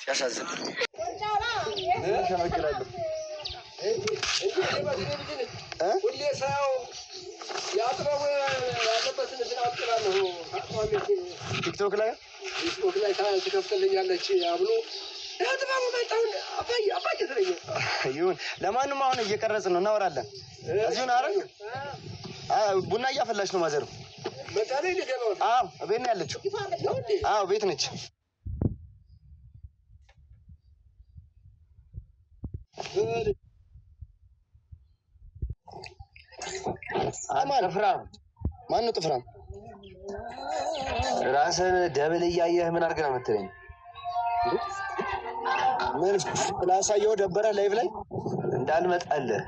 ያሳዝን። ተመግላለሁ ሁሌ ሳያው ያጥረው ያለበትን ስላጥራለሁ። ቲክቶክ ላይ ትከፍትልኛለች አብሎ ያጥባው መጣውን አባዬ ትለኝ ይሁን። ለማንኛውም አሁን እየቀረጽን ነው፣ እናወራለን። እዚሁን አረግ ቡና እያፈላች ነው ማዘሩ። መጣኔ ልገባው። አዎ ቤት ነው ያለችው። አዎ ቤት ነች። ጥፍራም ማነው ጥፍራም? ራስን ደብል እያየህ ምን አድርገህ ነው የምትለኝ? ምን ላሳየው ደበረ ላይቭ ላይ እንዳልመጣልህ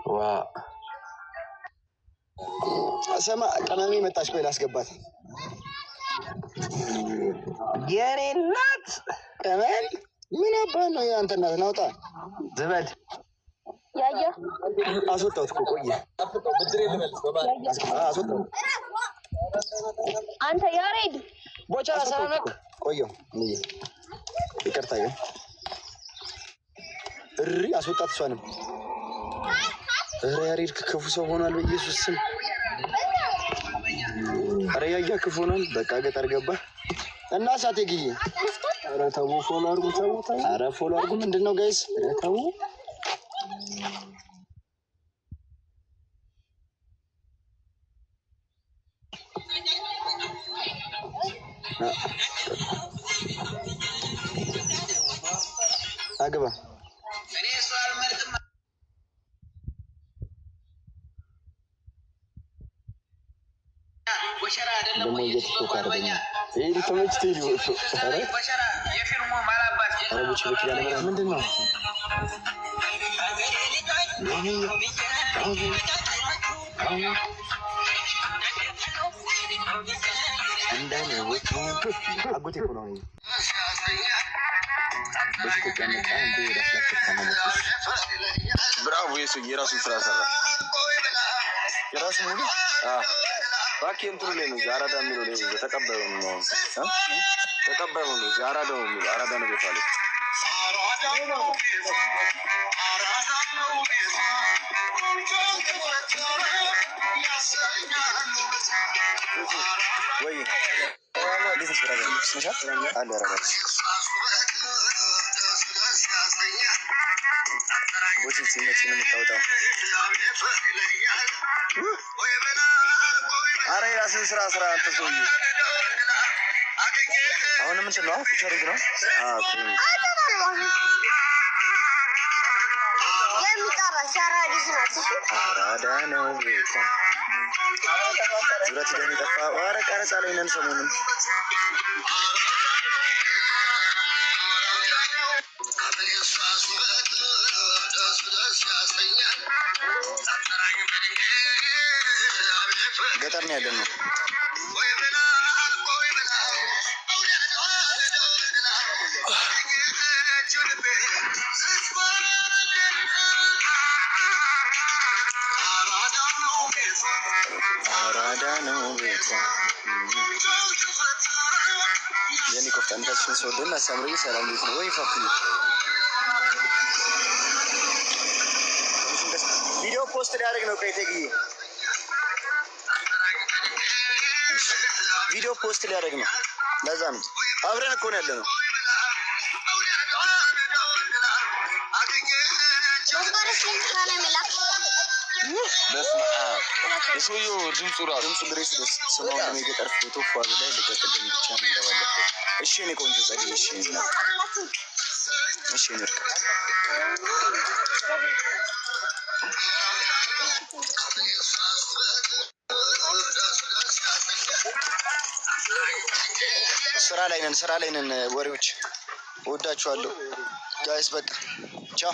ዋ ሰማ ቀመሜ መጣች። ቆይ ላስገባት። የኔ እናት ቀመም ምን አባህ ነው ያንተ እናት? ናውጣ ዝበል ያያ አስወጣሁት እኮ ቆየ። አስወጣሁት። አንተ ያሬድ ቦቻ ሰላምክ ቆየሁ። ይቅርታ ግን እሪ አስወጣት። እሷንም ኧረ ያሬድ ክፉ ሰው ሆኗል በኢየሱስ ስም። ኧረ ያያ ክፉ ሆኗል። በቃ ገጠር ገባ እና ሳቴ ግዬ ኧረ ተው ፎሎ አድርጉ። ተው ኧረ ፎሎ አድርጉ። ምንድን ነው ጋይስ? ተው አግባ። ደግሞ እየቲክቶክ አደረገኝ። ይሄ ተመችቶኝ ሊወጡ አረቦች በኪዳ ነገር ምንድን ነው? አጎቴ እኮ ነው። ብራቮ! የራሱን ስራ ሰራ። የራሱ ሙሉ እባክህ እንትኑ ላይ ነው አራዳ የሚለው ላይ ተቀባዩ ነው። ተቀባዩ ነው አራዳ ነው የሚለው አራዳ ነው ቤት አለ። ወይ ዲስ ብራጋ ስመሻት አለ አራዳ ወጪ ሲመች ነው የምታወጣው። አረ የራስህን ስራ አትሰውኝ። አሁን ምን ነው ፊቸሪንግ ነው? የሚጠራ ሻራዲስ ነው። አራዳ ነው ቤት ዙረት እንደሚጠፋ ወረ ቀረጻ ላይ ነን ሰሞኑን። ገጠር ነው ያለነው። አራዳ ነው ቤት የኔ ኮፍታንታችን ሰውደና ሳምሪ ሰላም ቤት ነው ወይ ፋፍ ቪዲዮ ፖስት ሊያደርግ ነው። ከይተግዬ ቪዲዮ ፖስት ሊያደርግ ነው። ለዛ ነው አብረን እኮ ነው ያለነው። የሰውየው ድምፁ ድሬስ ደስ ስማው ነው። የገጠር ፎቶ ፏ ብለህ ልቀቅልኝ ብቻ ነው እንደባለፈው። እሺ እኔ ቆንጆ ጸዲ። እሺ እሺ ንርቅ ስራ ላይ ነን። ወሬዎች ወዳችኋለሁ ጋይስ። በቃ ቻው።